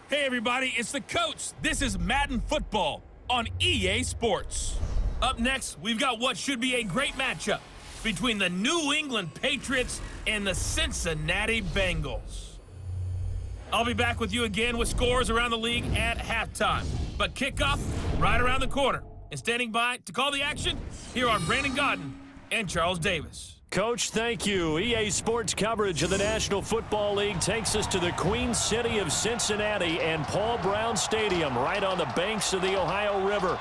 Hey everybody, it's the coach. This is Madden Football on EA Sports. Up next, we've got what should be a great matchup between the New England Patriots and the Cincinnati Bengals. I'll be back with you again with scores around the league at halftime. But kickoff right around the corner. And standing by to call the action, here are Brandon Godden and Charles Davis. Coach, thank you. EA Sports coverage of the National Football League takes us to the Queen City of Cincinnati and Paul Brown Stadium right on the banks of the Ohio River.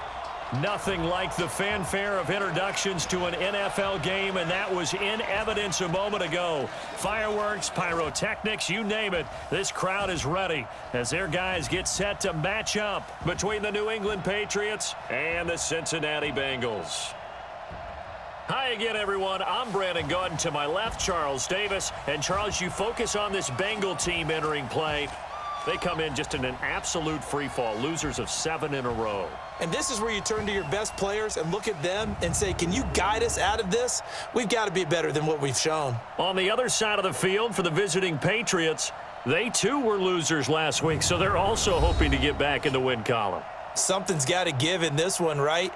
Nothing like the fanfare of introductions to an NFL game, and that was in evidence a moment ago. Fireworks, pyrotechnics, you name it. This crowd is ready as their guys get set to match up between the New England Patriots and the Cincinnati Bengals. Hi again, everyone. I'm Brandon Godden. To my left, Charles Davis. And, Charles, you focus on this Bengal team entering play. They come in just in an absolute free fall, losers of 7 in a row. And this is where you turn to your best players and look at them and say, can you guide us out of this? We've got to be better than what we've shown. On the other side of the field for the visiting Patriots, they too were losers last week, so they're also hoping to get back in the win column. Something's got to give in this one, right?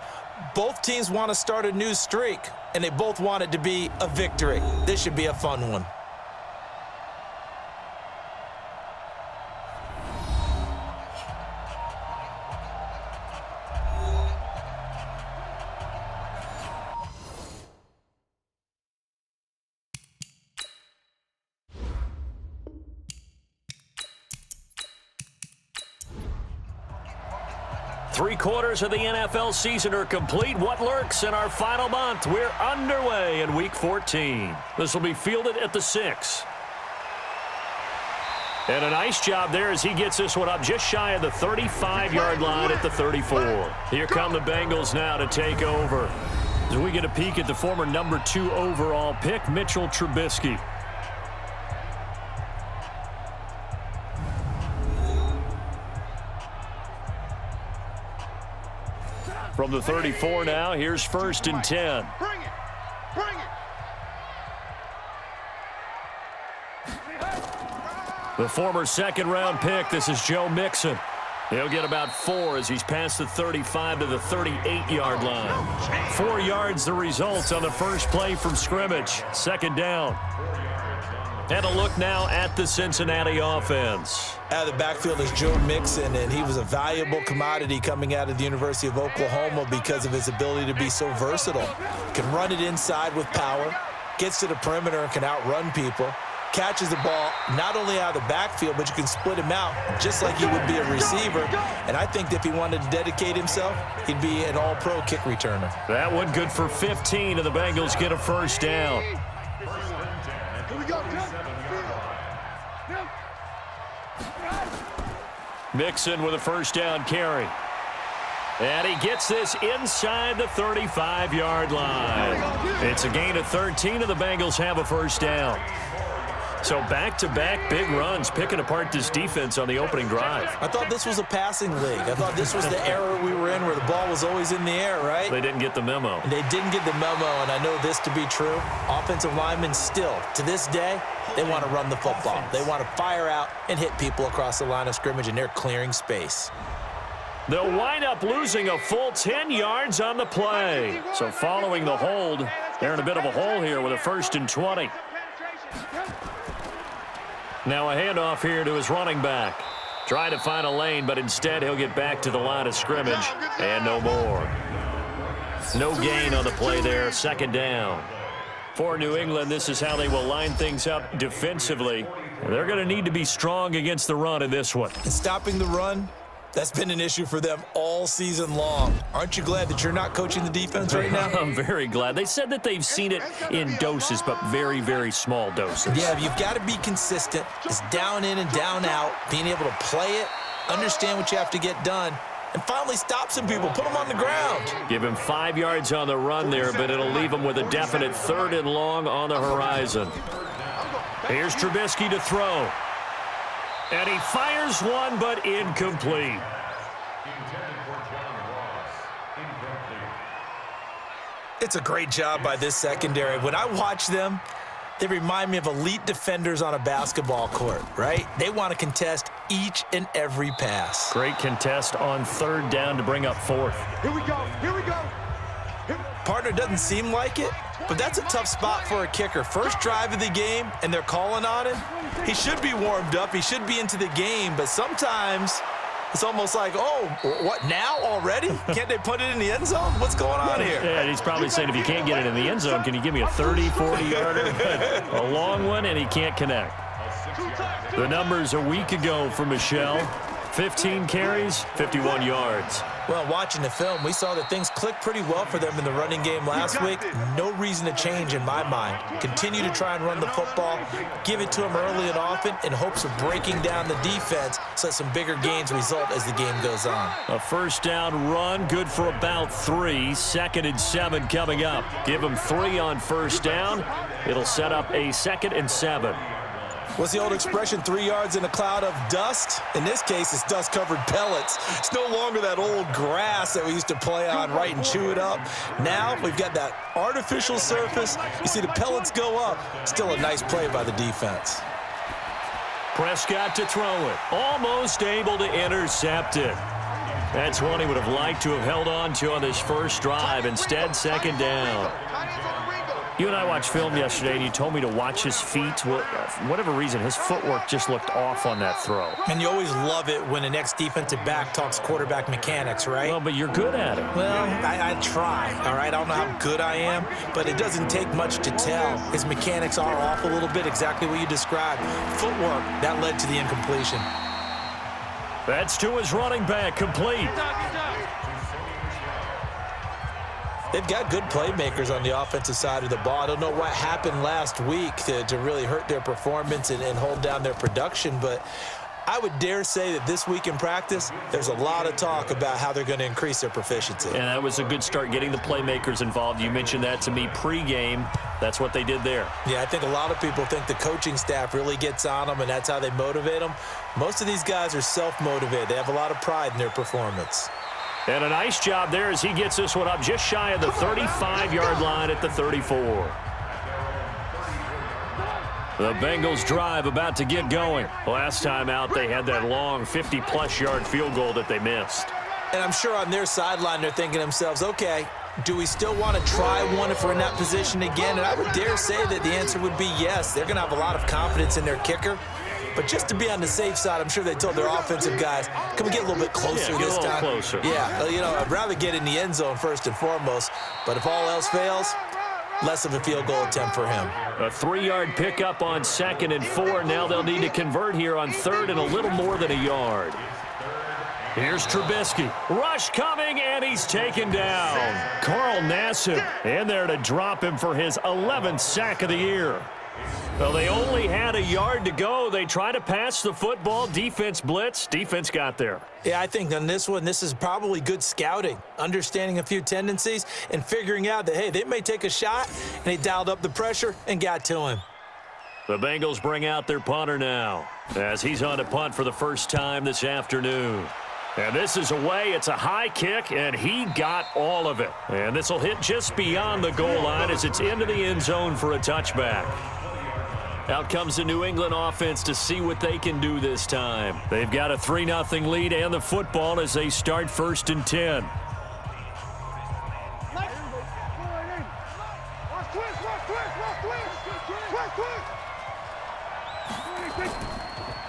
Both teams want to start a new streak, and they both want it to be a victory. This should be a fun one. Three-quarters of the NFL season are complete. What lurks in our final month? We're underway in Week 14. This will be fielded at the 6. And a nice job there as he gets this one up just shy of the 35-yard line at the 34. Here come the Bengals now to take over. As we get a peek at the former number 2 overall pick, Mitchell Trubisky. From the 34 now, here's 1st and 10. Bring it! Bring it! The former second-round pick, this is Joe Mixon. He'll get about 4 as he's past the 35 to the 38-yard line. 4 yards the result on the first play from scrimmage. Second down. And a look now at the Cincinnati offense. Out of the backfield is Joe Mixon, and he was a valuable commodity coming out of the University of Oklahoma because of his ability to be so versatile. Can run it inside with power, gets to the perimeter and can outrun people, catches the ball not only out of the backfield, but you can split him out just like he would be a receiver. And I think if he wanted to dedicate himself, he'd be an all-pro kick returner. That one good for 15, and the Bengals get a first down. Mixon with a first down carry. And he gets this inside the 35-yard line. It's a gain of 13, and the Bengals have a first down. So back-to-back big runs, picking apart this defense on the opening drive. I thought this was a passing league. I thought this was the era we were in where the ball was always in the air, right? They didn't get the memo. And they didn't get the memo, and I know this to be true. Offensive linemen still, to this day, they want to run the football. They want to fire out and hit people across the line of scrimmage, and they're clearing space. They'll wind up losing a full 10 yards on the play. So following the hold, they're in a bit of a hole here with a 1st and 20. Now a handoff here to his running back. Try to find a lane, but instead he'll get back to the line of scrimmage, and no more. No gain on the play there, second down. For New England, this is how they will line things up defensively. They're going to need to be strong against the run in this one. And stopping the run, that's been an issue for them all season long. Aren't you glad that you're not coaching the defense right now? I'm very glad. They said that they've seen it in doses, but very, very small doses. Yeah, you've got to be consistent. It's down in and down out, being able to play it, understand what you have to get done, and finally stop some people, put them on the ground. Give him 5 yards on the run there, but it'll leave him with a definite 3rd and long on the horizon. Here's Trubisky to throw. And he fires one, but incomplete. It's a great job by this secondary. When I watch them, they remind me of elite defenders on a basketball court, right? They want to contest each and every pass. Great contest on third down to bring up fourth. Here we go. Here we go. Partner, doesn't seem like it, but that's a tough spot for a kicker. First drive of the game, and they're calling on him. He should be warmed up. He should be into the game, but sometimes it's almost like, oh, what, now already? Can't they put it in the end zone? What's going on here? Yeah, he's probably saying, if you can't get it in the end zone, can you give me a 30, 40-yarder? A long one, and he can't connect. The numbers a week ago for Michel: 15 carries, 51 yards. Well, watching the film, we saw that things clicked pretty well for them in the running game last week. No reason to change in my mind. Continue to try and run the football, give it to them early and often in hopes of breaking down the defense so that some bigger gains result as the game goes on. A first down run, good for about 3. 2nd and 7 coming up. Give them 3 on first down. It'll set up a 2nd and 7. What's the old expression, 3 yards in a cloud of dust? In this case, it's dust-covered pellets. It's no longer that old grass that we used to play on, right, and chew it up. Now we've got that artificial surface. You see the pellets go up. Still a nice play by the defense. Prescott to throw it. Almost able to intercept it. That's one he would have liked to have held on to on this first drive. Instead, 2nd down. You and I watched film yesterday, and you told me to watch his feet. For whatever reason, his footwork just looked off on that throw. And you always love it when an ex-defensive back talks quarterback mechanics, right? Well, but you're good at it. Well, I try, all right? I don't know how good I am, but it doesn't take much to tell. His mechanics are off a little bit, exactly what you described. Footwork, that led to the incompletion. That's to his running back, complete. They've got good playmakers on the offensive side of the ball. I don't know what happened last week to really hurt their performance and hold down their production, but I would dare say that this week in practice, there's a lot of talk about how they're going to increase their proficiency. And that was a good start, getting the playmakers involved. You mentioned that to me pregame. That's what they did there. Yeah, I think a lot of people think the coaching staff really gets on them, and that's how they motivate them. Most of these guys are self-motivated. They have a lot of pride in their performance. And a nice job there as he gets this one up just shy of the 35-yard line at the 34. The Bengals drive about to get going. Last time out, they had that long 50-plus yard field goal that they missed. And I'm sure on their sideline, they're thinking to themselves, okay, do we still want to try one if we're in that position again? And I would dare say that the answer would be yes. They're going to have a lot of confidence in their kicker. But just to be on the safe side, I'm sure they told their offensive guys, can we get a little bit closer this time? Closer. Yeah, you know, I'd rather get in the end zone first and foremost. But if all else fails, less of a field goal attempt for him. A 3-yard pickup on 2nd and 4. Now they'll need to convert here on 3rd and a little more than a yard. Here's Trubisky. Rush coming, and he's taken down. Carl Nassib in there to drop him for his 11th sack of the year. Well, they only had a yard to go. They tried to pass the football. Defense blitz. Defense got there. Yeah, I think on this one, this is probably good scouting, understanding a few tendencies and figuring out that, hey, they may take a shot, and they dialed up the pressure and got to him. The Bengals bring out their punter now as he's on to punt for the first time this afternoon. And this is away. It's a high kick, and he got all of it. And this will hit just beyond the goal line as it's into the end zone for a touchback. Out comes the New England offense to see what they can do this time. They've got a 3-0 lead and the football as they start 1st and 10.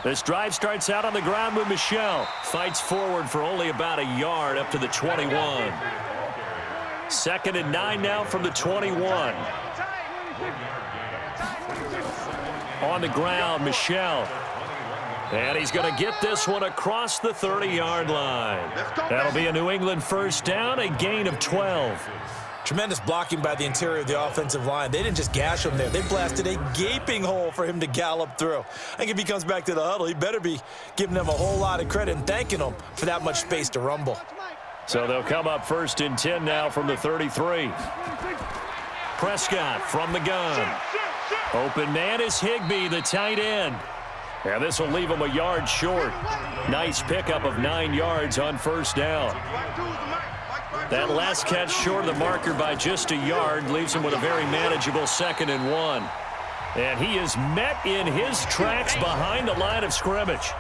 This drive starts out on the ground with Michel. Fights forward for only about a yard up to the 21. 2nd and 9 now from the 21. On the ground, Michel. And he's going to get this one across the 30-yard line. That'll be a New England first down, a gain of 12. Tremendous blocking by the interior of the offensive line. They didn't just gash him there. They blasted a gaping hole for him to gallop through. I think if he comes back to the huddle, he better be giving them a whole lot of credit and thanking them for that much space to rumble. So they'll come up 1st and 10 now from the 33. Prescott from the gun. Open man is Higbee, the tight end. And this will leave him a yard short. Nice pickup of 9 yards on first down. That last catch short of the marker by just a yard leaves him with a very manageable 2nd and 1. And he is met in his tracks behind the line of scrimmage.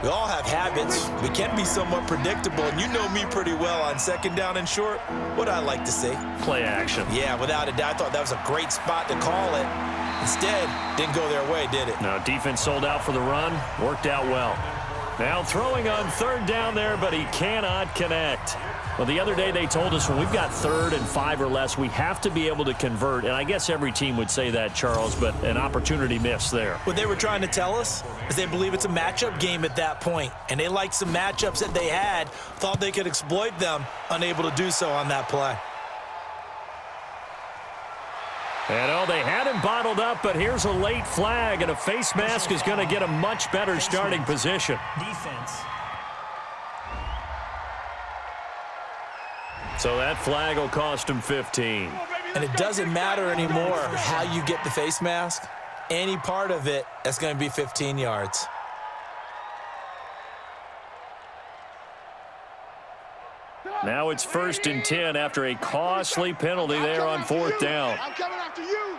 We all have habits. We can be somewhat predictable, and you know me pretty well on second down and short. What I like to see? Play action. Yeah, without a doubt. I thought that was a great spot to call it. Instead, didn't go their way, did it? No, defense sold out for the run. Worked out well. Now throwing on third down there, but he cannot connect. Well, the other day they told us when we've got 3rd and 5 or less, we have to be able to convert. And I guess every team would say that, Charles, but an opportunity missed there. What they were trying to tell us is they believe it's a matchup game at that point, and they liked some matchups that they had, thought they could exploit them, unable to do so on that play. And oh, they had him bottled up, but here's a late flag, and a face mask is going to get a much better starting position. Defense. So that flag will cost him 15. And it doesn't matter anymore how you get the face mask. Any part of it, that's going to be 15 yards. Now it's 1st and 10 after a costly penalty there on 4th down. I'm coming after you.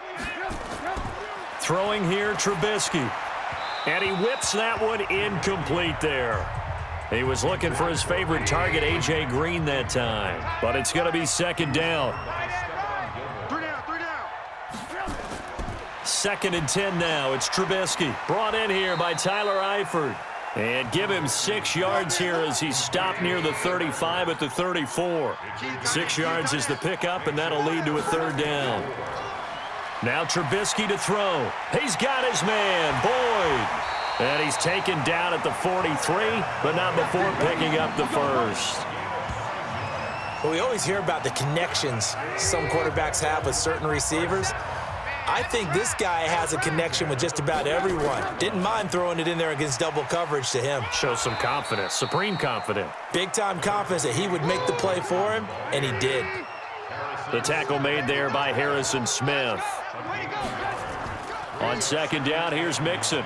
Throwing here, Trubisky. And he whips that one incomplete there. He was looking for his favorite target, A.J. Green, that time. But it's going to be 2nd down. 3 down. 2nd and 10 now. It's Trubisky. Brought in here by Tyler Eifert. And give him 6 yards here as he stopped near the 35 at the 34. 6 yards is the pickup, and that'll lead to a 3rd down. Now Trubisky to throw. He's got his man, Boyd. And he's taken down at the 43, but not before picking up the 1st. Well, we always hear about the connections some quarterbacks have with certain receivers. I think this guy has a connection with just about everyone. Didn't mind throwing it in there against double coverage to him. Shows some confidence, supreme confidence. Big-time confidence that he would make the play for him, and he did. The tackle made there by Harrison Smith. On 2nd down, here's Mixon.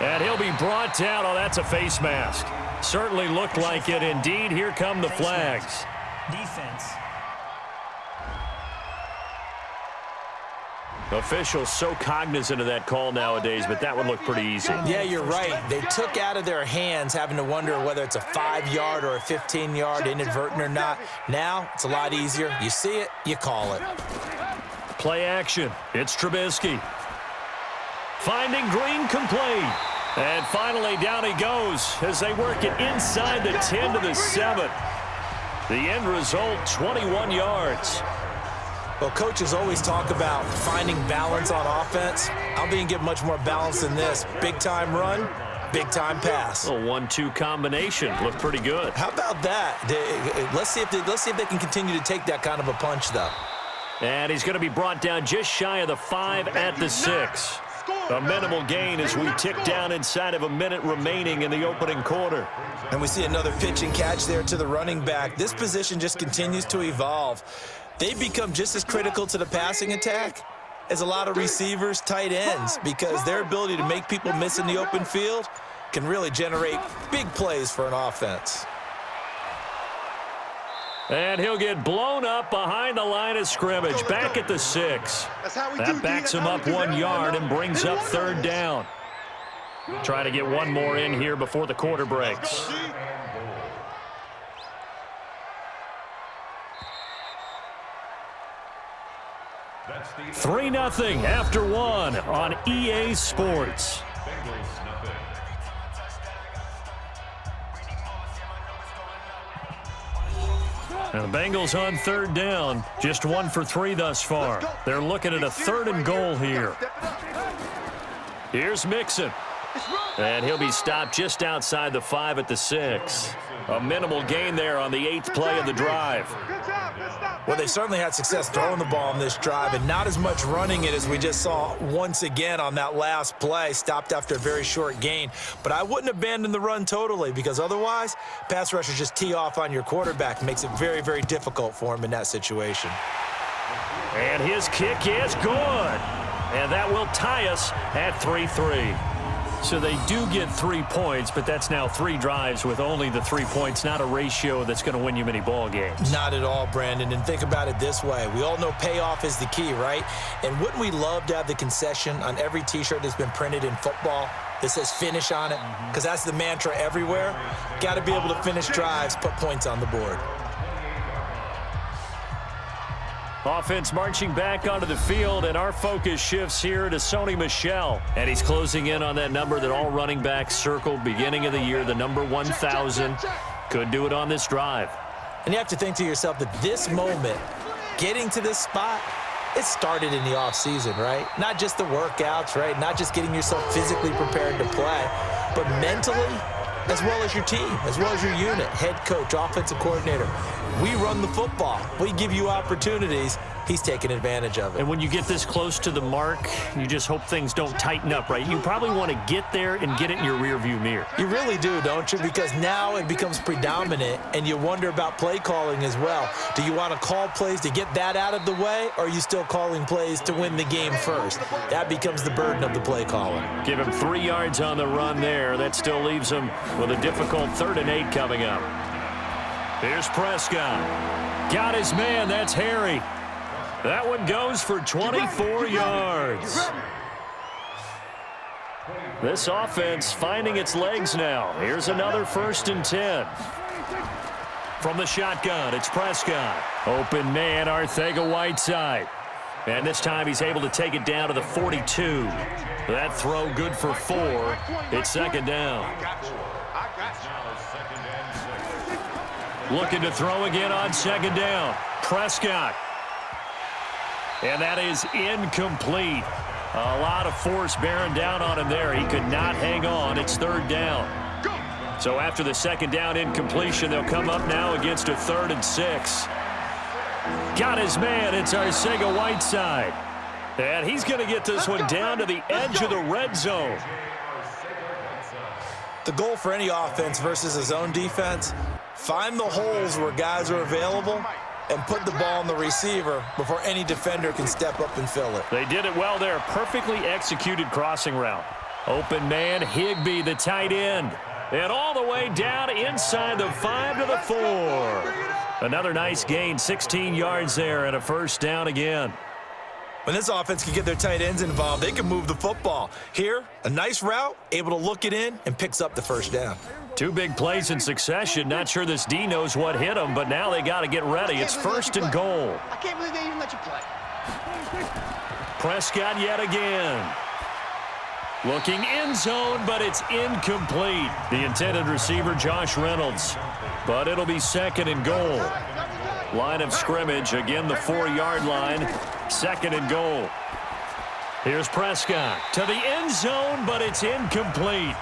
And he'll be brought down. Oh, that's a face mask. Certainly looked like it. Indeed, here come the flags. Defense. Officials so cognizant of that call nowadays, but that would look pretty easy. Yeah, you're right. They took out of their hands having to wonder whether it's a 5-yard or a 15-yard inadvertent or not. Now, it's a lot easier. You see it, you call it. Play action. It's Trubisky. Finding Green complete. And finally, down he goes as they work it inside the 10 to the 7. The end result, 21 yards. Well, coaches always talk about finding balance on offense. I don't think you get much more balance than this. Big-time run, big-time pass. A 1-2 combination. Looked pretty good. How about that? Let's see if they can continue to take that kind of a punch, though. And he's going to be brought down just shy of the 5 at the 6. A minimal gain as we tick down inside of a minute remaining in the opening quarter. And we see another pitch and catch there to the running back. This position just continues to evolve. They become just as critical to the passing attack as a lot of receivers, tight ends, because their ability to make people miss in the open field can really generate big plays for an offense. And he'll get blown up behind the line of scrimmage, back at the 6. That backs him up 1 yard and brings up 3rd down. Try to get one more in here before the quarter breaks. That's 3-0 after 1 on EA Sports. And the Bengals on 3rd down, just 1 for 3 thus far. They're looking at a 3rd and goal here. Here's Mixon. And he'll be stopped just outside the 5 at the 6. A minimal gain there on the 8th play of the drive. Well, they certainly had success throwing the ball on this drive and not as much running it as we just saw once again on that last play, stopped after a very short gain. But I wouldn't abandon the run totally, because otherwise, pass rushers just tee off on your quarterback. It makes it very, very difficult for him in that situation. And his kick is good. And that will tie us at 3-3. So they do get 3 points, but that's now 3 drives with only the 3 points, not a ratio that's going to win you many ball games. Not at all, Brandon. And think about it this way. We all know payoff is the key, right? And wouldn't we love to have the concession on every T-shirt that's been printed in football? that says finish on it, because that's the mantra everywhere. Got to be able to finish drives, put points on the board. Offense marching back onto the field, and our focus shifts here to Sony Michel. And he's closing in on that number that all running backs circled beginning of the year, the number 1,000. Could do it on this drive. And you have to think to yourself that this moment, getting to this spot, it started in the offseason, right? Not just the workouts, right? Not just getting yourself physically prepared to play, but mentally, as well as your team, as well as your unit, head coach, offensive coordinator. We run the football. We give you opportunities. He's taking advantage of it. And when you get this close to the mark, you just hope things don't tighten up, right? You probably want to get there and get it in your rearview mirror. You really do, don't you? Because now it becomes predominant, and you wonder about play calling as well. Do you want to call plays to get that out of the way, or are you still calling plays to win the game first? That becomes the burden of the play calling. Give him 3 yards on the run there. That still leaves him with a difficult 3rd and 8 coming up. Here's Prescott. Got his man. That's Harry. That one goes for 24 yards. This offense finding its legs now. Here's another 1st and 10. From the shotgun, it's Prescott. Open man, Arcega-Whiteside. And this time he's able to take it down to the 42. That throw good for 4. It's 2nd down. Looking to throw again on 2nd down. Prescott. And that is incomplete. A lot of force bearing down on him there. He could not hang on. It's 3rd down. So after the 2nd down incompletion, they'll come up now against a 3rd and 6. Got his man. It's Arcega-Whiteside. And he's going to get this one down to the edge of the red zone. The goal for any offense versus a zone defense, find the holes where guys are available and put the ball on the receiver before any defender can step up and fill it. They did it well there. Perfectly executed crossing route. Open man, Higbee, the tight end. And all the way down inside the 5 to the 4. Another nice gain, 16 yards there and a 1st down again. When this offense can get their tight ends involved, they can move the football. Here, a nice route, able to look it in, and picks up the 1st down. 2 big plays in succession. Not sure this D knows what hit him, but now they got to get ready. It's 1st and goal. I can't believe they even let you play. Prescott yet again. Looking end zone, but it's incomplete. The intended receiver, Josh Reynolds. But it'll be 2nd and goal. Line of scrimmage, again the 4-yard line. 2nd and goal. Here's Prescott to the end zone, but it's incomplete.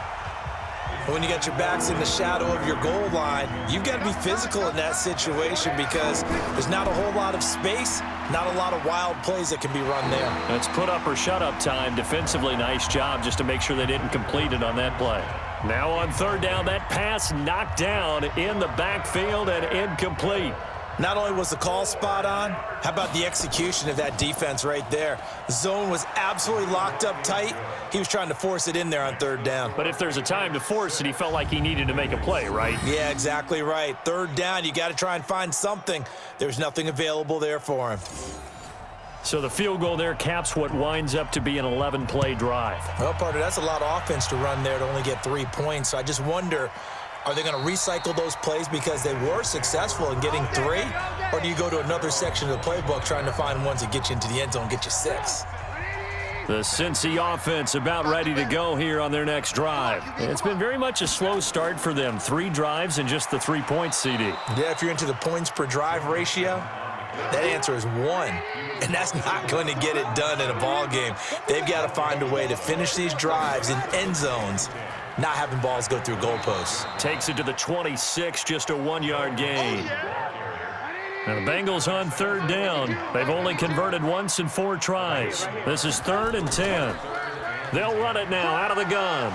When you got your backs in the shadow of your goal line, you've got to be physical in that situation because there's not a whole lot of space, not a lot of wild plays that can be run there. That's put up or shut up time. Defensively, nice job just to make sure they didn't complete it on that play. Now on 3rd down, that pass knocked down in the backfield and incomplete. Not only was the call spot on, how about the execution of that defense right there? The zone was absolutely locked up tight. He was trying to force it in there on 3rd down. But if there's a time to force it, he felt like he needed to make a play, right? Yeah, exactly right. 3rd down, you got to try and find something. There's nothing available there for him. So the field goal there caps what winds up to be an 11-play drive. Well, partner, that's a lot of offense to run there to only get 3 points. So I just wonder, are they going to recycle those plays because they were successful in getting 3? Or do you go to another section of the playbook trying to find ones that get you into the end zone and get you 6? The Cincy offense about ready to go here on their next drive. It's been very much a slow start for them. 3 drives and just the 3 points, CD. Yeah, if you're into the points per drive ratio, that answer is 1. And that's not going to get it done in a ball game. They've got to find a way to finish these drives in end zones, not having balls go through goalposts. Takes it to the 26, just a 1-yard gain. Now the Bengals on 3rd down. They've only converted once in 4 tries. This is 3rd and 10. They'll run it now out of the gun.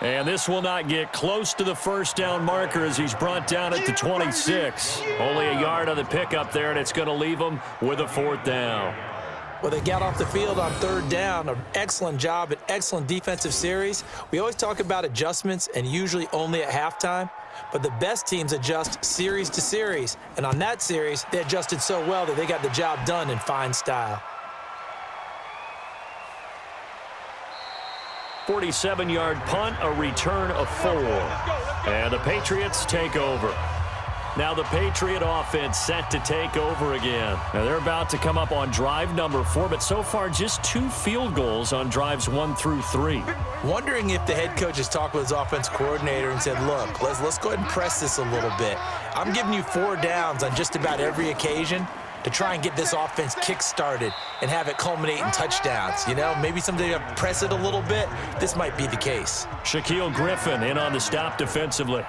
And this will not get close to the 1st down marker as he's brought down at the 26. Only a yard on the pickup there, and it's going to leave him with a 4th down. Well, they got off the field on 3rd down. An excellent job, an excellent defensive series. We always talk about adjustments and usually only at halftime. But the best teams adjust series to series. And on that series, they adjusted so well that they got the job done in fine style. 47-yard punt, a return of 4. And the Patriots take over. Now the Patriot offense set to take over again. Now they're about to come up on drive number 4, but so far just 2 field goals on drives 1 through 3. Wondering if the head coach has talked with his offense coordinator and said, look, let's go ahead and press this a little bit. I'm giving you 4 downs on just about every occasion to try and get this offense kick-started and have it culminate in touchdowns. You know, maybe someday you press it a little bit. This might be the case. Shaquille Griffin in on the stop defensively.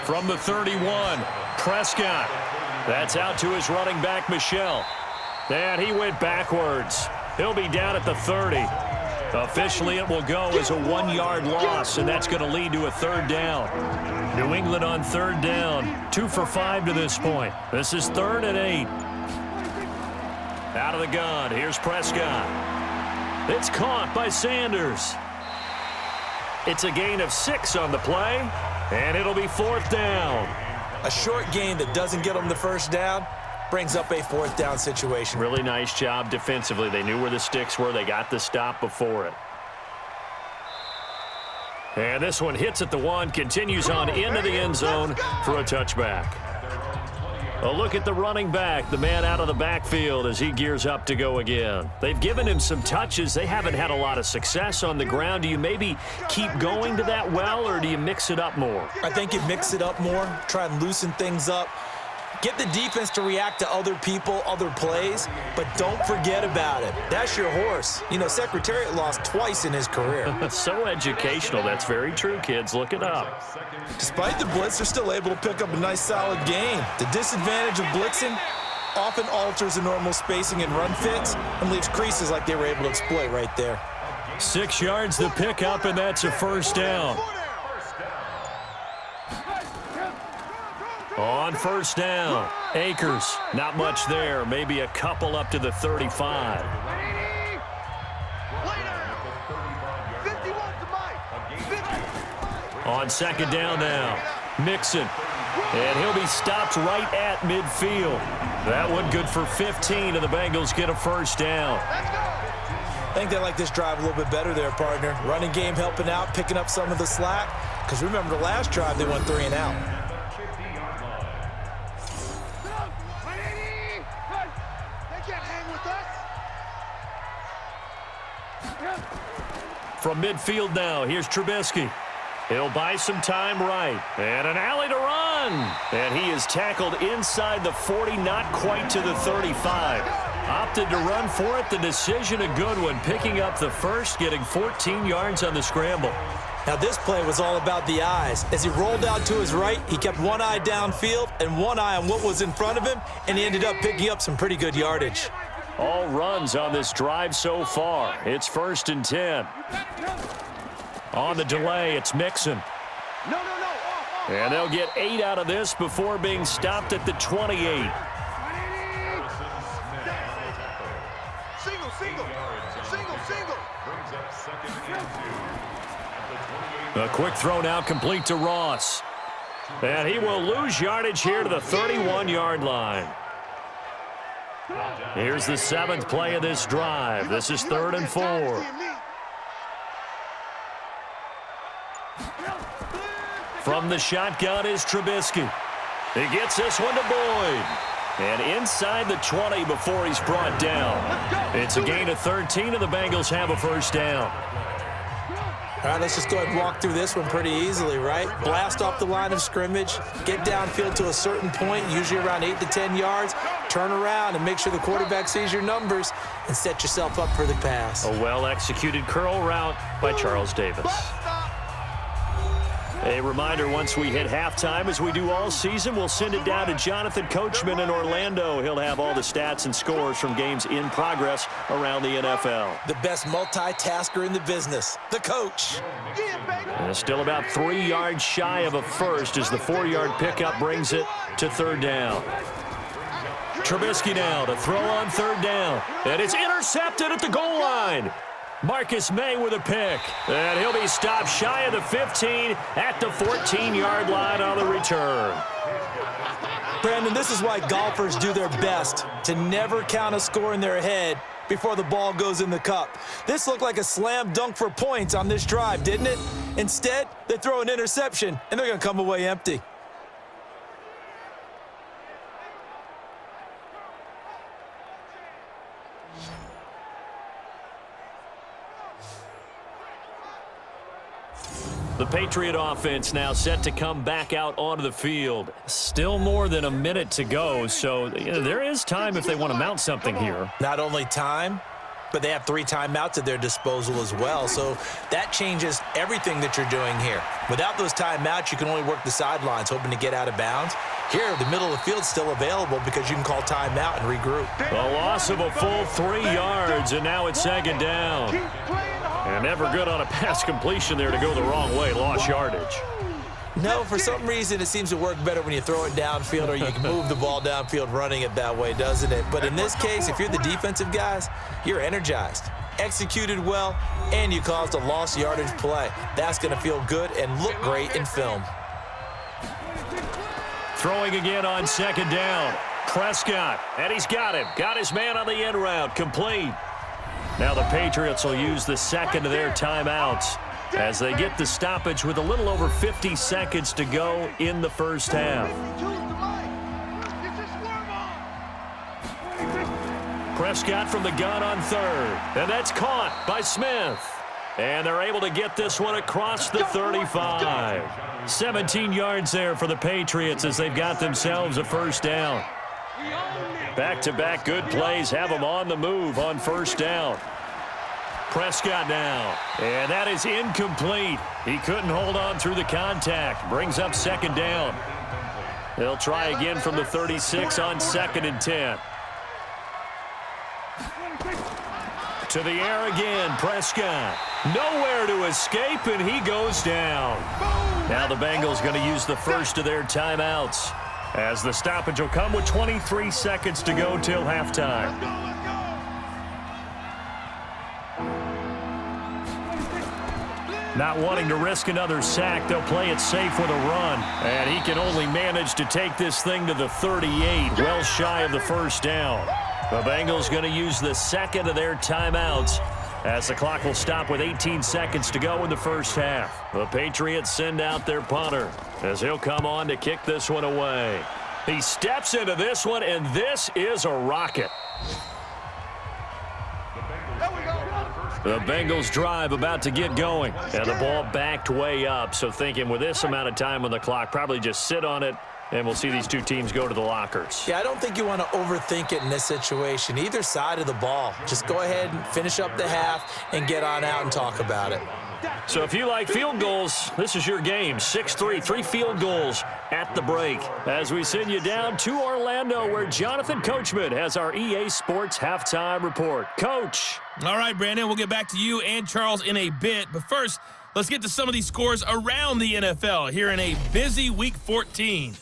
From the 31, Prescott. That's out to his running back, Michel. And he went backwards. He'll be down at the 30. Officially, it will go as a 1-yard loss, and that's going to lead to a 3rd down. New England on 3rd down. 2 for 5 to this point. This is 3rd and 8. Out of the gun. Here's Prescott. It's caught by Sanders. It's a gain of 6 on the play. And it'll be 4th down. A short gain that doesn't get them the 1st down brings up a 4th down situation. Really nice job defensively. They knew where the sticks were. They got the stop before it. And this one hits at the 1, continues on into the end zone for a touchback. A look at the running back, the man out of the backfield as he gears up to go again. They've given him some touches. They haven't had a lot of success on the ground. Do you maybe keep going to that well, or do you mix it up more? I think you mix it up more, try and loosen things up. Get the defense to react to other people, other plays, but don't forget about it. That's your horse. You know, Secretariat lost twice in his career. So educational. That's very true, kids. Look it up. Despite the blitz, they're still able to pick up a nice, solid gain. The disadvantage of blitzing often alters the normal spacing and run fits and leaves creases like they were able to exploit right there. 6 yards to pick up, and that's a 1st down. On 1st down, Akers, not much there, maybe a couple up to the 35. On 2nd down now, Mixon, and he'll be stopped right at midfield. That one good for 15, and the Bengals get a 1st down. I think they like this drive a little bit better there, partner. Running game helping out, picking up some of the slack, because remember the last drive they went 3 and out. From midfield now, here's Trubisky. He'll buy some time right. And an alley to run. And he is tackled inside the 40, not quite to the 35. Opted to run for it. The decision a good one. Picking up the 1st, getting 14 yards on the scramble. Now this play was all about the eyes. As he rolled out to his right, he kept one eye downfield and one eye on what was in front of him, and he ended up picking up some pretty good yardage. All runs on this drive so far. It's 1st and 10. On the delay, it's Mixon. And they'll get 8 out of this before being stopped at the 28. A quick throw now complete to Ross. And he will lose yardage here to the 31-yard line. Here's the 7th play of this drive. This is 3rd and 4. From the shotgun is Trubisky. He gets this one to Boyd. And inside the 20 before he's brought down. It's a gain of 13, and the Bengals have a 1st down. All right, let's just go ahead and walk through this one pretty easily, right? Blast off the line of scrimmage, get downfield to a certain point, usually around 8 to 10 yards, turn around and make sure the quarterback sees your numbers and set yourself up for the pass. A well-executed curl route by Charles Davis. A reminder, once we hit halftime, as we do all season, we'll send it down to Jonathan Coachman in Orlando. He'll have all the stats and scores from games in progress around the NFL. The best multitasker in the business, the coach. And still about 3 yards shy of a 1st as the 4-yard pickup brings it to 3rd down. Trubisky now to throw on 3rd down. And it's intercepted at the goal line. Marcus May with a pick. And he'll be stopped shy of the 15 at the 14-yard line on the return. Brandon, this is why golfers do their best to never count a score in their head before the ball goes in the cup. This looked like a slam dunk for points on this drive, didn't it? Instead, they throw an interception, and they're going to come away empty. The Patriot offense now set to come back out onto the field. Still more than a minute to go, so there is time if they want to mount something here. Not only time, but they have 3 timeouts at their disposal as well, so that changes everything that you're doing here. Without those timeouts, you can only work the sidelines, hoping to get out of bounds. Here, the middle of the field's still available because you can call timeout and regroup. A loss of a full 3 yards, and now it's second down. And never good on a pass completion there to go the wrong way. Lost yardage. No, for some reason it seems to work better when you throw it downfield or you can move the ball downfield running it that way, doesn't it? But in this case, if you're the defensive guys, you're energized, executed well, and you caused a lost yardage play. That's going to feel good and look great in film. Throwing again on second down. Prescott, and he's got him. Got his man on the end route, complete. Now the Patriots will use the second of their timeouts as they get the stoppage with a little over 50 seconds to go in the first half. Prescott from the gun on third, and that's caught by Smith. And they're able to get this one across the 35. 17 yards there for the Patriots as they've got themselves a first down. Back-to-back good plays have them on the move on first down. Prescott now, and that is incomplete. He couldn't hold on through the contact. Brings up second down. They'll try again from the 36 on 2nd and 10. To the air again, Prescott. Nowhere to escape, and he goes down. Now the Bengals going to use the first of their timeouts, as the stoppage will come with 23 seconds to go till halftime. Not wanting to risk another sack, they'll play it safe with a run. And he can only manage to take this thing to the 38, well shy of the first down. The Bengals going to use the second of their timeouts, as the clock will stop with 18 seconds to go in the first half. The Patriots send out their punter, as he'll come on to kick this one away. He steps into this one, and this is a rocket. The Bengals drive about to get going, and the ball backed way up. So thinking with this amount of time on the clock, probably just sit on it, and we'll see these two teams go to the lockers. Yeah, I don't think you want to overthink it in this situation. Either side of the ball. Just go ahead and finish up the half and get on out and talk about it. So if you like field goals, this is your game. 6-3, 3 field goals at the break. As we send you down to Orlando, where Jonathan Coachman has our EA Sports halftime report. Coach. All right, Brandon, we'll get back to you and Charles in a bit. But first, let's get to some of these scores around the NFL here in a busy Week 14.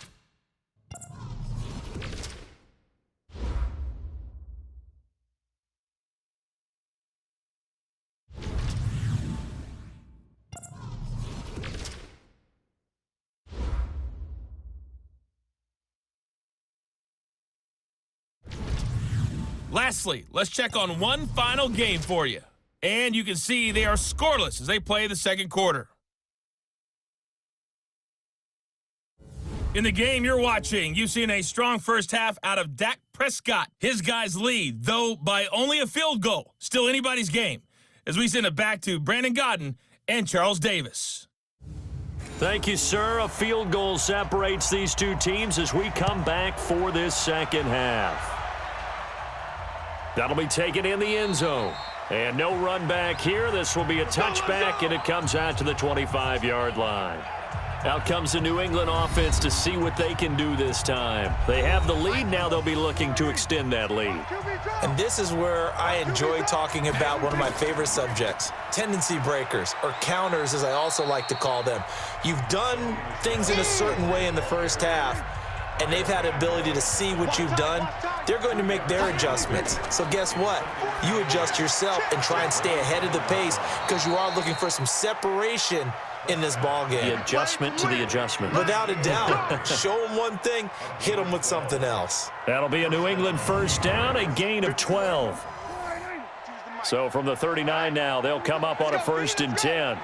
Lastly, let's check on one final game for you. And you can see they are scoreless as they play the second quarter. In the game you're watching, you've seen a strong first half out of Dak Prescott. His guys lead, though by only a field goal. Still anybody's game. As we send it back to Brandon Godden and Charles Davis. Thank you, sir. A field goal separates these two teams as we come back for this second half. That'll be taken in the end zone. And no run back here. This will be a touchback, and it comes out to the 25-yard line. Out comes the New England offense to see what they can do this time. They have the lead. Now they'll be looking to extend that lead. And this is where I enjoy talking about one of my favorite subjects, tendency breakers, or counters as I also like to call them. You've done things in a certain way in the first half, and they've had the ability to see what you've done. They're going to make their adjustments. So guess what? You adjust yourself and try and stay ahead of the pace because you are looking for some separation in this ball game. The adjustment to the adjustment. Without a doubt. Show them one thing, hit them with something else. That'll be a New England first down, a gain of 12. So from the 39 now, they'll come up on a 1st and 10.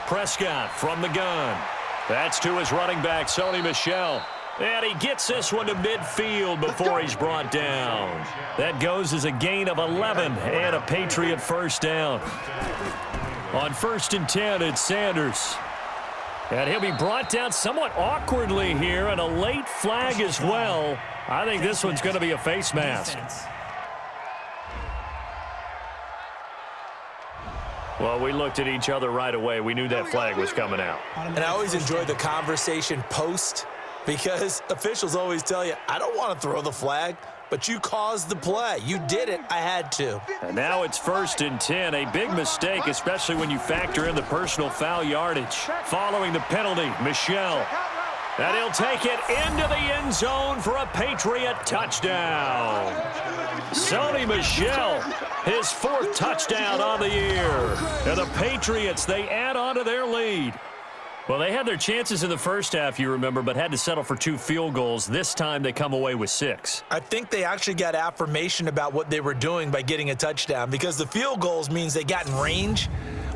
Prescott from the gun. That's to his running back, Sony Michel. And he gets this one to midfield before he's brought down. That goes as a gain of 11 and a Patriot 1st down. On 1st and 10, it's Sanders. And he'll be brought down somewhat awkwardly here, and a late flag as well. I think this one's going to be a face mask. Well, we looked at each other right away. We knew that flag was coming out. And I always enjoy the conversation post, because officials always tell you, I don't want to throw the flag, but you caused the play. You did it. I had to. And now it's 1st and 10. A big mistake, especially when you factor in the personal foul yardage. Following the penalty, Michel. And he'll take it into the end zone for a Patriot touchdown. Sony Michel, his 4th touchdown on the year. And the Patriots, they add on to their lead. Well, they had their chances in the first half, you remember, but had to settle for 2 field goals. This time they come away with 6. I think they actually got affirmation about what they were doing by getting a touchdown, because the field goals means they got in range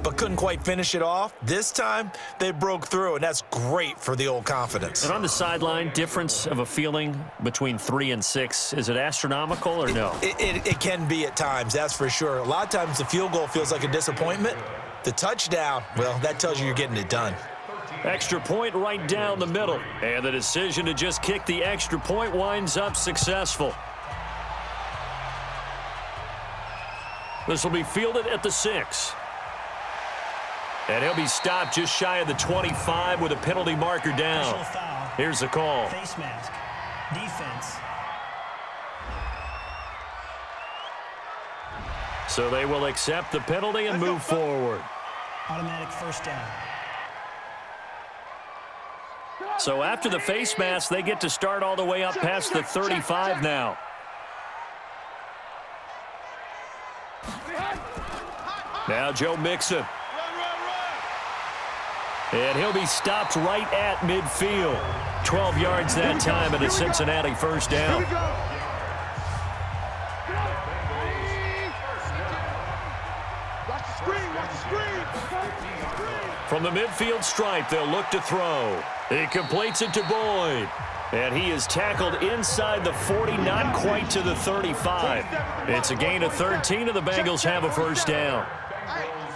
but couldn't quite finish it off. This time they broke through, and that's great for the old confidence. And on the sideline, difference of a feeling between 3 and 6, is it astronomical or no? It can be at times, that's for sure. A lot of times the field goal feels like a disappointment. The touchdown, well, that tells you you're getting it done. Extra point right down the middle. And the decision to just kick the extra point winds up successful. This will be fielded at the 6. And he'll be stopped just shy of the 25 with a penalty marker down. Here's the call. Face mask. Defense. So they will accept the penalty and move forward. Automatic 1st down. So after the face mask, they get to start all the way up past the 35 now. Now Joe Mixon. And he'll be stopped right at midfield. 12 yards that time and a Cincinnati 1st down. Watch the screen, watch the screen. From the midfield stripe, they'll look to throw. He completes it to Boyd. And he is tackled inside the 40, not quite to the 35. It's a gain of 13, and the Bengals have a 1st down.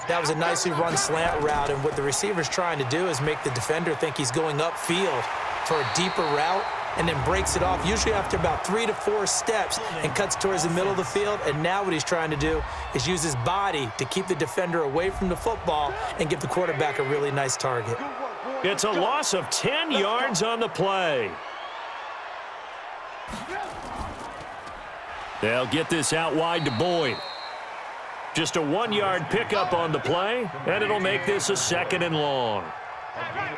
That was a nicely run slant route, and what the receiver's trying to do is make the defender think he's going upfield for a deeper route, and then breaks it off, usually after about 3 to 4 steps, and cuts towards the middle of the field. And now what he's trying to do is use his body to keep the defender away from the football and give the quarterback a really nice target. It's a loss of 10 yards on the play. They'll get this out wide to Boyd. Just a 1-yard pickup on the play, and it'll make this a 2nd and long. Hey, you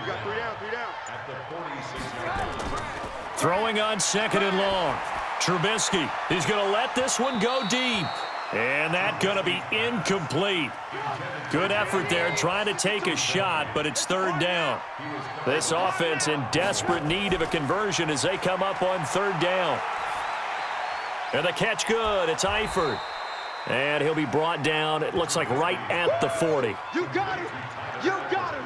got 3 down, 3 down. At the 46-yard line. Throwing on 2nd and long. Trubisky, he's going to let this one go deep. And that's going to be incomplete. Good effort there trying to take a shot, but it's 3rd down. This offense in desperate need of a conversion as they come up on 3rd down. And the catch good. It's Eifert. And he'll be brought down, it looks like right at the 40. You got it. You got it.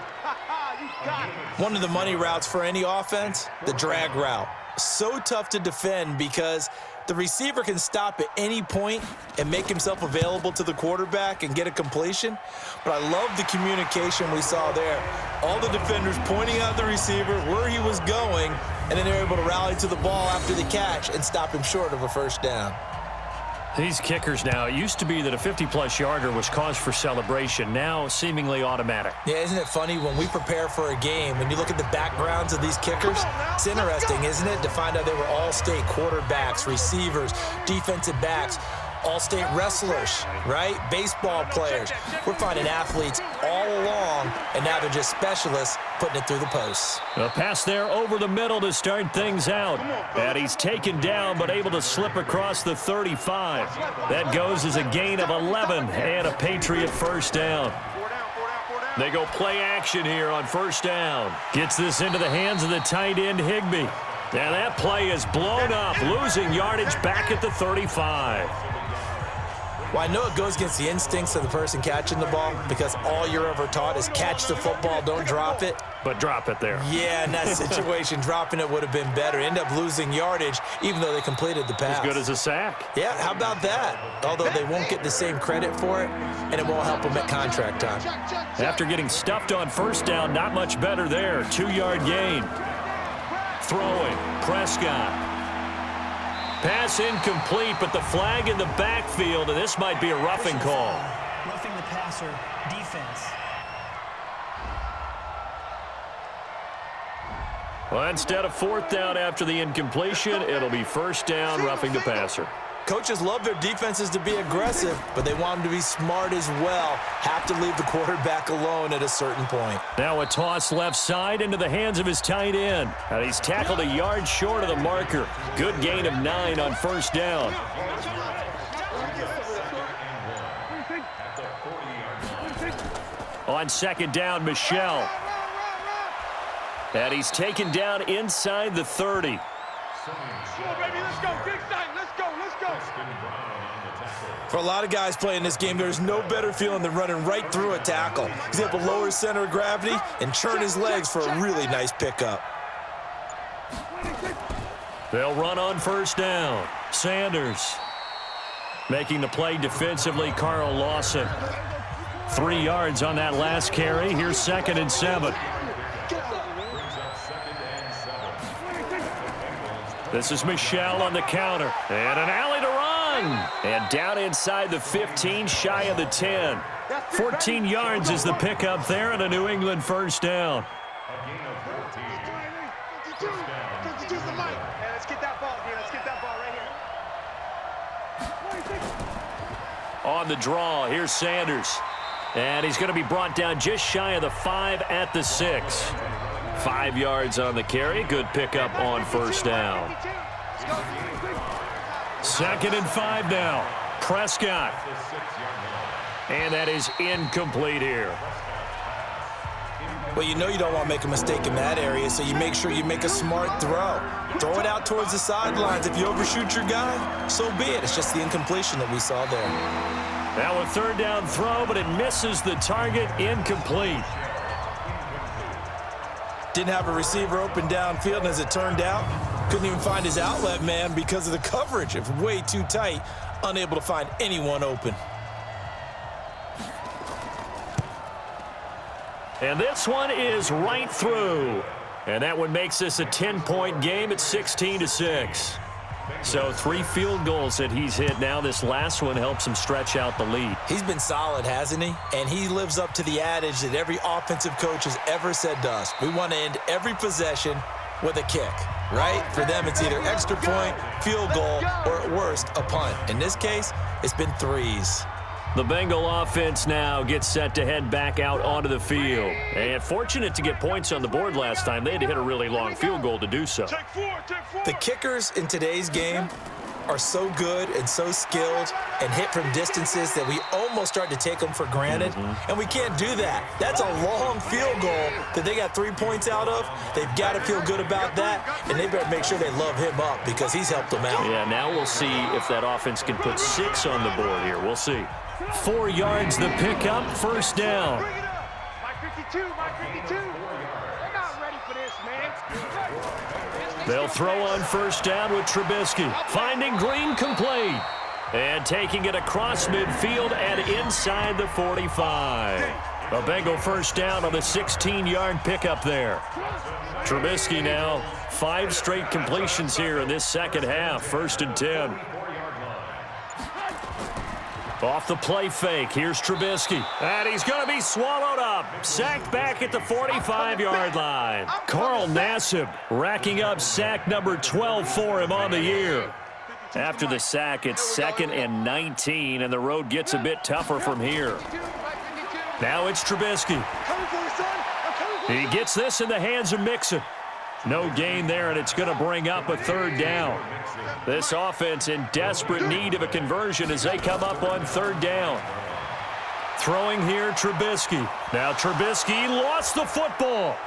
You got it. One of the money routes for any offense, the drag route. So tough to defend because the receiver can stop at any point and make himself available to the quarterback and get a completion. But I love the communication we saw there. All the defenders pointing out the receiver, where he was going, and then they're able to rally to the ball after the catch and stop him short of a 1st down. These kickers now, it used to be that a 50-plus yarder was cause for celebration. Now seemingly automatic. Yeah, isn't it funny when we prepare for a game, when you look at the backgrounds of these kickers, it's interesting, isn't it, to find out they were all-state quarterbacks, receivers, defensive backs, all-state wrestlers, right? Baseball players. We're finding athletes all along, and now they're just specialists putting it through the posts. A pass there over the middle to start things out. And he's taken down but able to slip across the 35. That goes as a gain of 11 and a Patriot 1st down. They go play action here on 1st down. Gets this into the hands of the tight end, Higbee. And that play is blown up, losing yardage back at the 35. Well, I know it goes against the instincts of the person catching the ball because all you're ever taught is catch the football, don't drop it. But drop it there. Yeah, in that situation, dropping it would have been better. End up losing yardage, even though they completed the pass. As good as a sack. Yeah, how about that? Although they won't get the same credit for it, and it won't help them at contract time. After getting stuffed on first down, not much better there. 2-yard gain. Throwing, Prescott. Pass incomplete, but the flag in the backfield, and this might be a roughing call. Roughing the passer, defense. Well, instead of fourth down after the incompletion, it'll be first down, roughing the passer. Coaches love their defenses to be aggressive, but they want them to be smart as well. Have to leave the quarterback alone at a certain point. Now a toss left side into the hands of his tight end. And he's tackled a yard short of the marker. Good gain of 9 on first down. On second down, Michel. And he's taken down inside the 30. For a lot of guys playing this game, there's no better feeling than running right through a tackle. He's able to lower his center of gravity and churn his legs for a really nice pickup. They'll run on first down. Sanders making the play defensively, Carl Lawson. 3 yards on that last carry. Here's 2nd and 7. This is Michel on the counter. And an alley to run. And down inside the 15, shy of the 10. 14 yards is the pickup there and a New England first down. On the draw, here's Sanders. And he's going to be brought down just shy of the 5 at the 6. 5 yards on the carry. Good pickup on first down. 2nd and 5 now. Prescott. And that is incomplete here. Well, you know you don't want to make a mistake in that area, so you make sure you make a smart throw. Throw it out towards the sidelines. If you overshoot your guy, so be it. It's just the incompletion that we saw there. Now a 3rd down throw, but it misses the target. Incomplete. Didn't have a receiver open downfield, and as it turned out, couldn't even find his outlet man because of the coverage. It's way too tight, unable to find anyone open. And this one is right through. And that one makes this a 10-point game at 16-6. So 3 field goals that he's hit now. This last one helps him stretch out the lead. He's been solid, hasn't he? And he lives up to the adage that every offensive coach has ever said to us. We want to end every possession with a kick, right? For them, it's either extra point, field goal, or at worst, a punt. In this case, it's been 3s. The Bengal offense now gets set to head back out onto the field. And fortunate to get points on the board last time. They had to hit a really long field goal to do so. The kickers in today's game are so good and so skilled and hit from distances that we almost start to take them for granted. And we can't do that. That's a long field goal that they got 3 points out of. They've got to feel good about that, and they better make sure they love him up because he's helped them out. Yeah, now we'll see if that offense can put 6 on the board here. We'll see. 4 yards the pickup, first down. They'll throw on first down with Trubisky. Finding Green complete. And taking it across midfield and inside the 45. A Bengal first down on the 16-yard pickup there. Trubisky now 5 straight completions here in this second half. 1st and 10. Off the play fake, here's Trubisky. And he's going to be swallowed up. Sacked back at the 45-yard line. Carl Nassib racking up sack number 12 for him on the year. After the sack, it's 2nd and 19, and the road gets a bit tougher from here. Now it's Trubisky. He gets this in the hands of Mixon. No gain there, and it's going to bring up a 3rd down. This offense in desperate need of a conversion as they come up on 3rd down. Throwing here, Trubisky. Now Trubisky lost the football.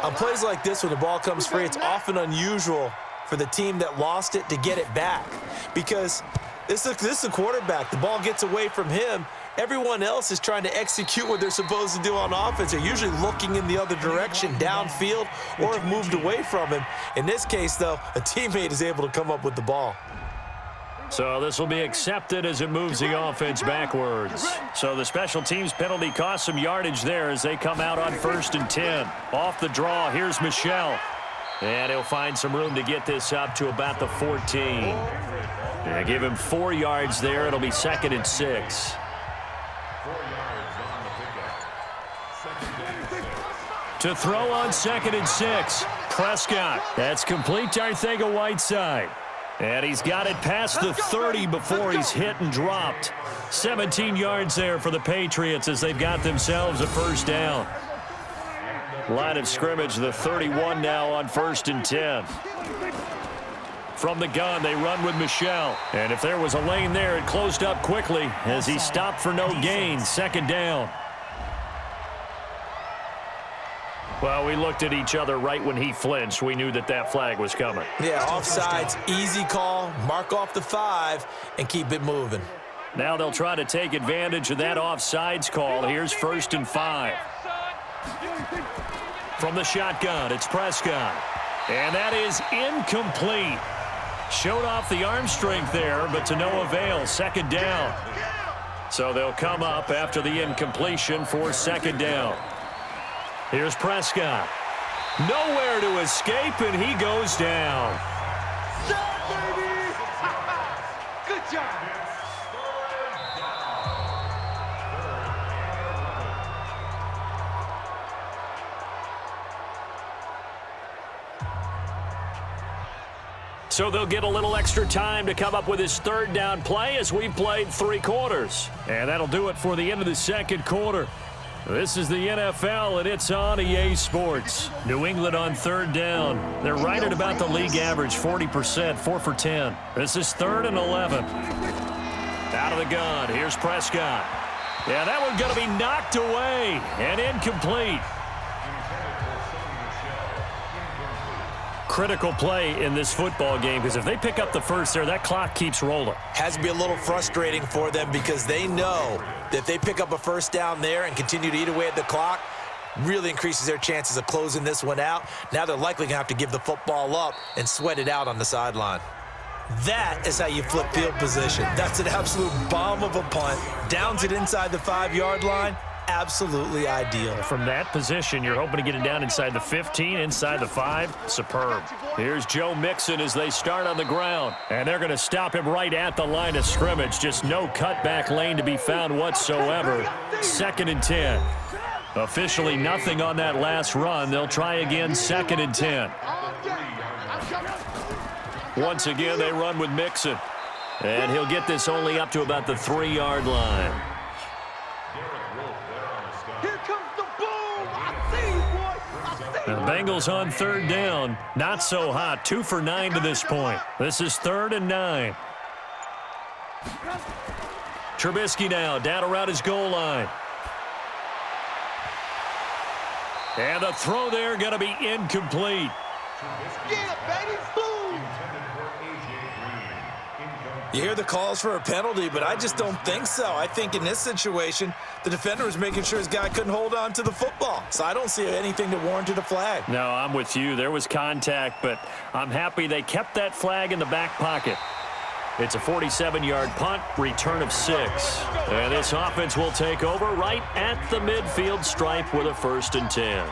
On plays like this, when the ball comes free, it's often unusual for the team that lost it to get it back. Because this is a quarterback. The ball gets away from him. Everyone else is trying to execute what they're supposed to do on offense. They're usually looking in the other direction, downfield, or have moved away from him. In this case, though, a teammate is able to come up with the ball. So this will be accepted as it moves the offense backwards. So the special teams penalty cost some yardage there as they come out on 1st and 10. Off the draw, here's Michel. And he'll find some room to get this up to about the 14. Yeah, give him 4 yards there. It'll be 2nd and 6. 4 yards on the pickup. To throw on 2nd and 6. Prescott. That's complete to Arcega-Whiteside. And he's got it past the 30 before he's hit and dropped. 17 yards there for the Patriots as they've got themselves a first down. Line of scrimmage, the 31 now on 1st and 10. From the gun, they run with Michel. And if there was a lane there, it closed up quickly as he stopped for no gain. 2nd down. Well, we looked at each other right when he flinched. We knew that that flag was coming. Yeah, offsides, easy call. Mark off the 5 and keep it moving. Now they'll try to take advantage of that offsides call. Here's 1st and 5. From the shotgun, it's Prescott. And that is incomplete. Showed off the arm strength there, but to no avail. 2nd down. So they'll come up after the incompletion for 2nd down. Here's Prescott. Nowhere to escape, and he goes down. Good job. So they'll get a little extra time to come up with his 3rd down play as we've played 3 quarters. And that'll do it for the end of the 2nd quarter. This is the NFL, and it's on EA Sports. New England on 3rd down. They're right at about the league average, 40%, 4 for 10. This is 3rd and 11. Out of the gun, here's Prescott. Yeah, that one's going to be knocked away and incomplete. Critical play in this football game because if they pick up the first there, that clock keeps rolling. Has to be a little frustrating for them because they know that if they pick up a first down there and continue to eat away at the clock, really increases their chances of closing this one out. Now they're likely going to have to give the football up and sweat it out on the sideline. That is how you flip field position. That's an absolute bomb of a punt. Downs it inside the 5-yard line. Absolutely ideal. From that position, you're hoping to get it down inside the 15, inside the 5. Superb. Here's Joe Mixon as they start on the ground. And they're going to stop him right at the line of scrimmage. Just no cutback lane to be found whatsoever. 2nd and 10. Officially nothing on that last run. They'll try again, 2nd and 10. Once again, they run with Mixon. And he'll get this only up to about the 3-yard line. The Bengals on 3rd down. Not so hot. 2 for 9 to this point. This is 3rd and 9. Trubisky now down around his goal line. And the throw there going to be incomplete. Yeah, baby, boom. You hear the calls for a penalty, but I just don't think so. I think in this situation, the defender was making sure his guy couldn't hold on to the football. So I don't see anything that warranted a flag. No, I'm with you. There was contact, but I'm happy they kept that flag in the back pocket. It's a 47-yard punt, return of 6. And this offense will take over right at the midfield stripe with a 1st and 10.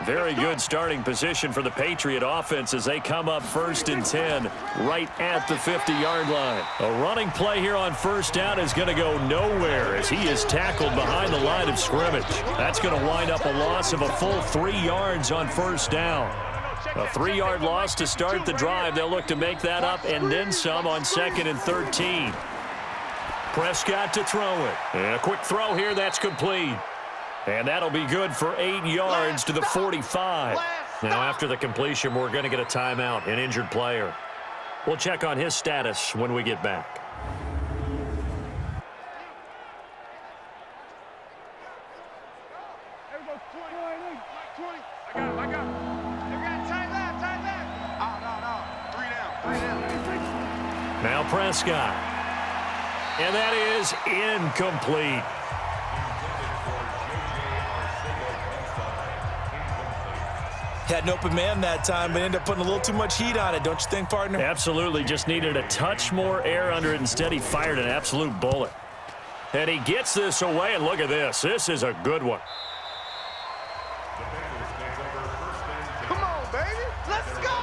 Very good starting position for the Patriot offense as they come up 1st and 10 right at the 50-yard line. A running play here on 1st down is going to go nowhere as he is tackled behind the line of scrimmage. That's going to wind up a loss of a full 3 yards on 1st down. A 3-yard loss to start the drive. They'll look to make that up and then some on 2nd and 13. Prescott to throw it. And a quick throw here. That's complete. And that'll be good for 8 yards to the 45. Now, after the completion, we're going to get a timeout, an injured player. We'll check on his status when we get back. Now Prescott. And that is incomplete. Had an open man that time, but ended up putting a little too much heat on it, don't you think, partner? Absolutely. Just needed a touch more air under it. Instead, he fired an absolute bullet. And he gets this away, and look at this. This is a good one. Come on, baby. Let's go.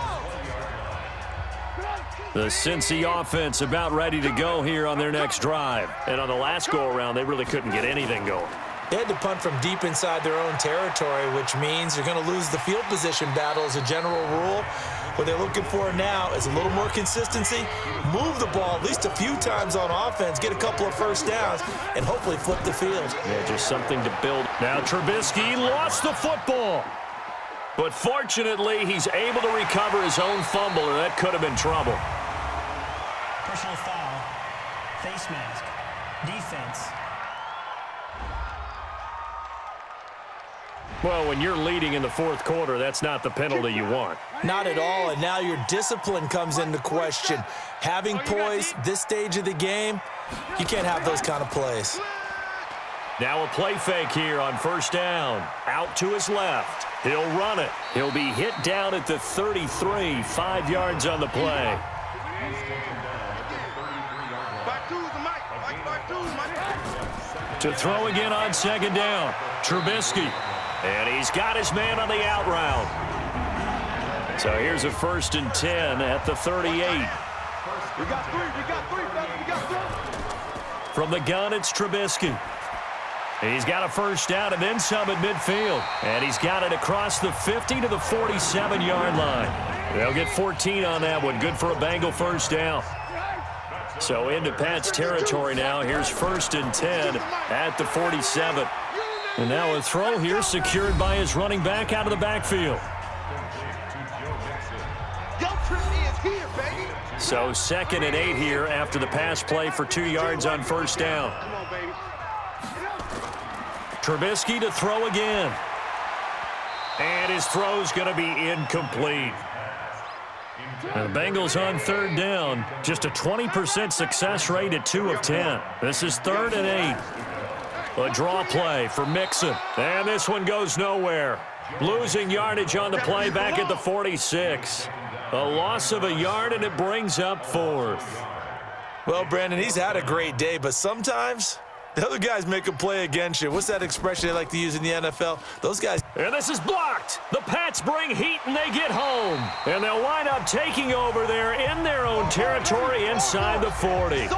The Cincy offense about ready to go here on their next drive. And on the last go-around, they really couldn't get anything going. They had to punt from deep inside their own territory, which means you're going to lose the field position battle as a general rule. What they're looking for now is a little more consistency, move the ball at least a few times on offense, get a couple of first downs, and hopefully flip the field. Yeah, just something to build. Now Trubisky lost the football. But fortunately, he's able to recover his own fumble, or that could have been trouble. Personal foul. Face mask. Defense. Well, when you're leading in the fourth quarter, that's not the penalty you want. Not at all, and now your discipline comes into question. Having poise this stage of the game, you can't have those kind of plays. Now a play fake here on first down. Out to his left. He'll run it. He'll be hit down at the 33, 5 yards on the play. To throw again on second down. Trubisky. And he's got his man on the out route. So here's a 1st and 10 at the 38. We got three, fellas. We got three. From the gun, it's Trubisky. He's got a first down and then some at midfield. And he's got it across the 50 to the 47-yard line. They'll get 14 on that one. Good for a Bengal first down. So into Pat's territory now. Here's 1st and 10 at the 47. And now a throw here secured by his running back out of the backfield. So 2nd and 8 here after the pass play for 2 yards on first down. Trubisky to throw again. And his throw's going to be incomplete. And the Bengals on 3rd down. Just a 20% success rate at 2 of 10. This is 3rd and 8. A draw play for Mixon. And this one goes nowhere. Losing yardage on the play back at the 46. A loss of a yard, and it brings up 4th. Well, Brandon, he's had a great day, but sometimes the other guys make a play against you. What's that expression they like to use in the NFL? Those guys. And this is blocked. The Pats bring heat, and they get home. And they'll wind up taking over there in their own territory inside the 40.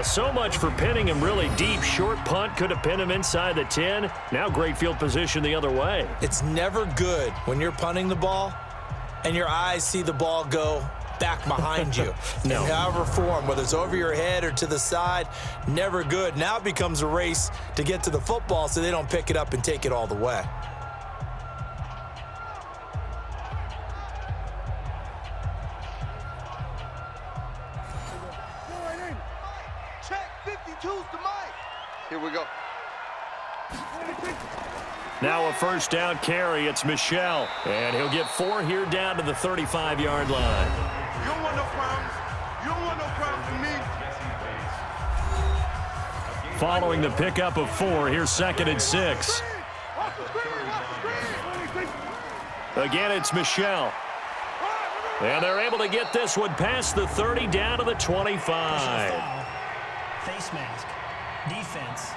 So much for pinning him really deep. Short punt could have pinned him inside the 10. Now great field position the other way. It's never good when you're punting the ball and your eyes see the ball go back behind you. No. In however form, whether it's over your head or to the side, never good. Now it becomes a race to get to the football so they don't pick it up and take it all the way. Here we go. Now a first down carry. It's Michel. And he'll get 4 here down to the 35-yard line. You don't want no problems. You don't want no problems with me. Following the pickup of 4, here's 2nd and 6. Again, it's Michel. And they're able to get this one past the 30 down to the 25. Face mask. Defense.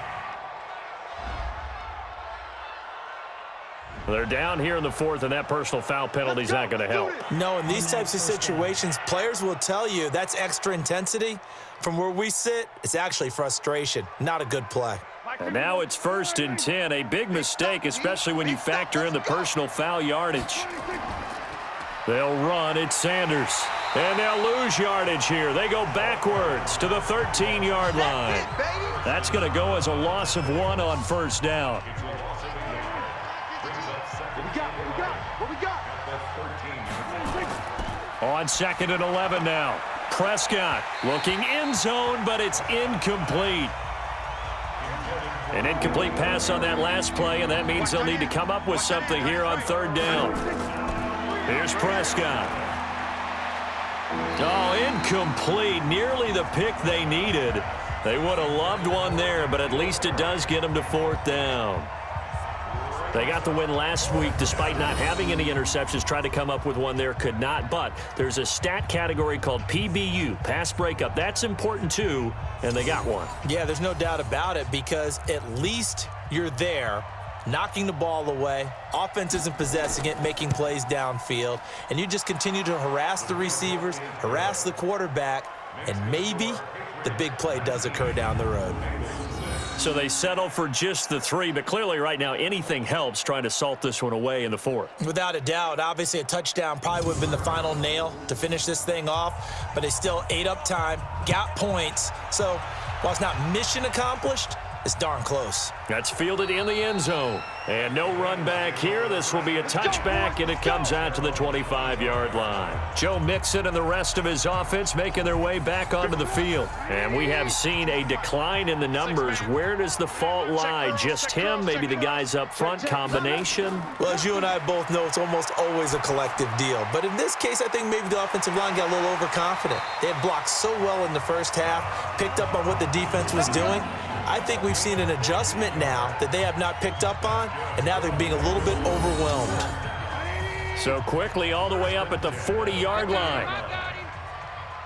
They're down here in the 4th, and that personal foul penalty is not going to help. No, in these types of situations, players will tell you that's extra intensity. From where we sit, it's actually frustration. Not a good play. And now it's 1st and 10. A big mistake, especially when you factor in the personal foul yardage. They'll run. It's Sanders. And they'll lose yardage here. They go backwards to the 13-yard line. That's going to go as a loss of 1 on first down. What we got? On 2nd and 11 now. Prescott looking end zone, but it's incomplete. An incomplete pass on that last play, and that means they'll need to come up with something here on third down. Here's Prescott. Oh, incomplete. Nearly the pick they needed. They would have loved one there, but at least it does get them to fourth down. They got the win last week despite not having any interceptions. Tried to come up with one there, could not. But there's a stat category called PBU, pass breakup. That's important too, and they got one. Yeah, there's no doubt about it because at least you're there knocking the ball away. Offense isn't possessing it, making plays downfield. And you just continue to harass the receivers, harass the quarterback, and maybe the big play does occur down the road. So they settle for just the 3, but clearly right now anything helps trying to salt this one away in the 4th. Without a doubt, obviously a touchdown probably would have been the final nail to finish this thing off, but they still ate up time, got points. So while it's not mission accomplished, it's darn close. That's fielded in the end zone. And no run back here. This will be a touchback, and it comes out to the 25-yard line. Joe Mixon and the rest of his offense making their way back onto the field. And we have seen a decline in the numbers. Where does the fault lie? Just him? Maybe the guys up front? Combination? Well, as you and I both know, it's almost always a collective deal. But in this case, I think maybe the offensive line got a little overconfident. They had blocked so well in the first half, picked up on what the defense was doing. I think we've seen an adjustment now that they have not picked up on, and now they're being a little bit overwhelmed. So quickly all the way up at the 40-yard line.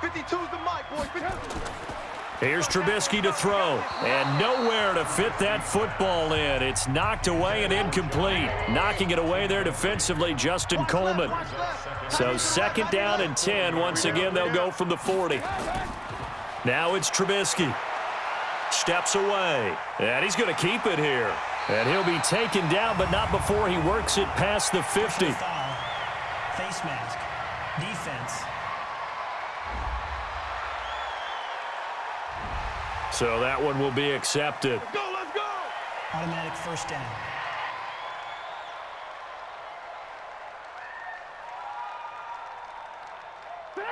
52's the mic, boys. Here's Trubisky to throw, and nowhere to fit that football in. It's knocked away and incomplete. Knocking it away there defensively, Justin Coleman. So 2nd down and 10. Once again, they'll go from the 40. Now it's Trubisky. Steps away, and he's going to keep it here. And he'll be taken down, but not before he works it past the 50. Foul, face mask, defense. So that one will be accepted. Let's go! Automatic first down.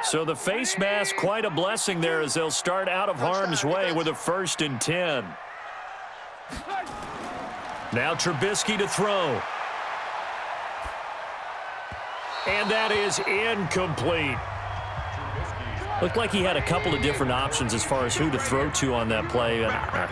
So the face mask, quite a blessing there as they'll start out of harm's way with a 1st and 10. Now Trubisky to throw. And that is incomplete. Looked like he had a couple of different options as far as who to throw to on that play.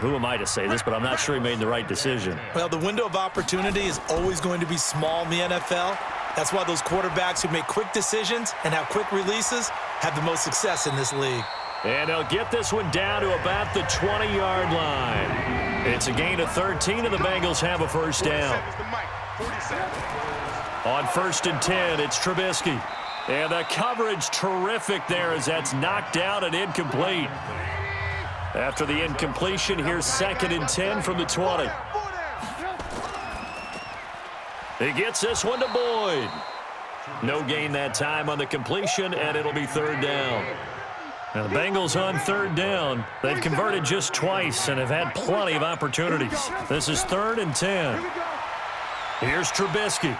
Who am I to say this, but I'm not sure he made the right decision. Well, the window of opportunity is always going to be small in the NFL. That's why those quarterbacks who make quick decisions and have quick releases have the most success in this league. And they'll get this one down to about the 20-yard line. It's a gain of 13, and the Bengals have a 1st down. On 1st and 10, it's Trubisky. And the coverage terrific there as that's knocked down and incomplete. After the incompletion, here's 2nd and 10 from the 20. He gets this one to Boyd. No gain that time on the completion, and it'll be 3rd down. Now the Bengals on 3rd down. They've converted just twice and have had plenty of opportunities. This is 3rd and 10. Here's Trubisky.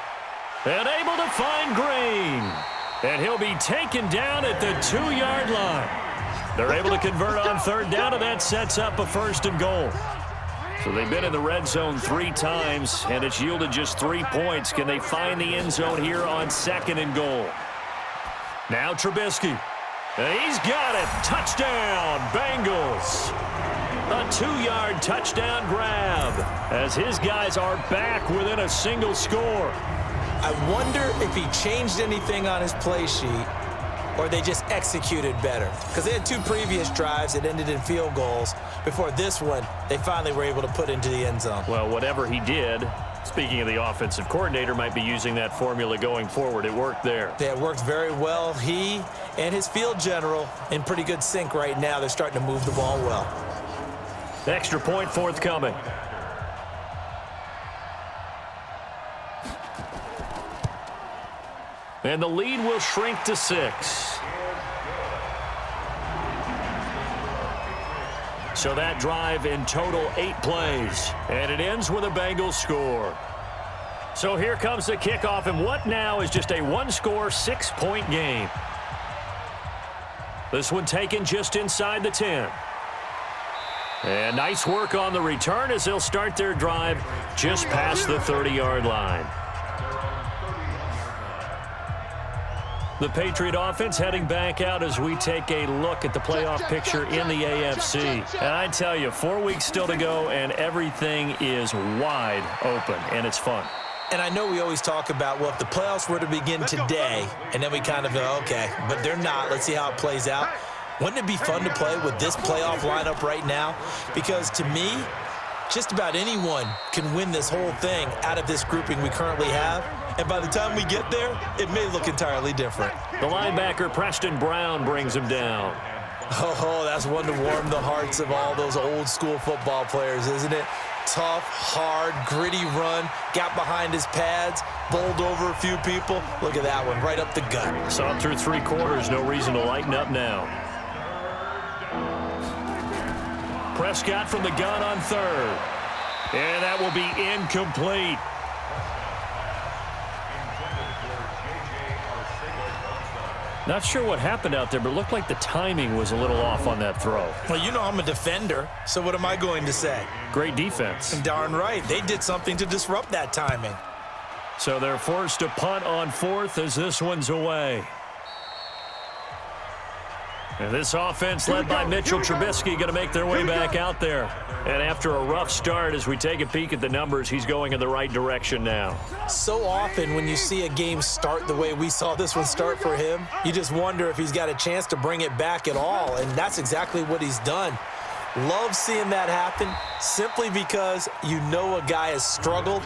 And able to find Green. And he'll be taken down at the 2-yard line. They're able to convert on 3rd down, and that sets up a 1st and goal. So they've been in the red zone 3 times, and it's yielded just 3 points. Can they find the end zone here on 2nd and goal? Now Trubisky. And he's got it. Touchdown, Bengals. A 2-yard touchdown grab as his guys are back within a single score. I wonder if he changed anything on his play sheet or they just executed better. Because they had 2 previous drives that ended in field goals. Before this one, they finally were able to put into the end zone. Well, whatever he did, speaking of the offensive coordinator, might be using that formula going forward. It worked there. Yeah, it worked very well. He and his field general in pretty good sync right now. They're starting to move the ball well. Extra point forthcoming. And the lead will shrink to 6. So that drive in total 8 plays. And it ends with a Bengals score. So here comes the kickoff, and what now is just a 1-score, 6-point game. This one taken just inside the 10. And nice work on the return as they'll start their drive just past the 30-yard line. The Patriot offense heading back out as we take a look at the playoff picture in the AFC. And I tell you, 4 weeks still to go, and everything is wide open, and it's fun. And I know we always talk about, well, if the playoffs were to begin today, and then we kind of go, okay, but they're not. Let's see how it plays out. Wouldn't it be fun to play with this playoff lineup right now? Because to me, just about anyone can win this whole thing out of this grouping we currently have. And by the time we get there, it may look entirely different. The linebacker, Preston Brown, brings him down. Oh, that's one to warm the hearts of all those old school football players, isn't it? Tough, hard, gritty run, got behind his pads, bowled over a few people. Look at that one, right up the gut. Saw it through 3 quarters, no reason to lighten up now. Prescott from the gun on 3rd. And that will be incomplete. Not sure what happened out there, but it looked like the timing was a little off on that throw. Well, you know I'm a defender, so what am I going to say? Great defense. And darn right, they did something to disrupt that timing. So they're forced to punt on 4th as this one's away. And this offense led by Mitchell Trubisky going to make their way back out there. And after a rough start, as we take a peek at the numbers, he's going in the right direction now. So often when you see a game start the way we saw this one start for him, you just wonder if he's got a chance to bring it back at all, and that's exactly what he's done. Love seeing that happen simply because you know a guy has struggled,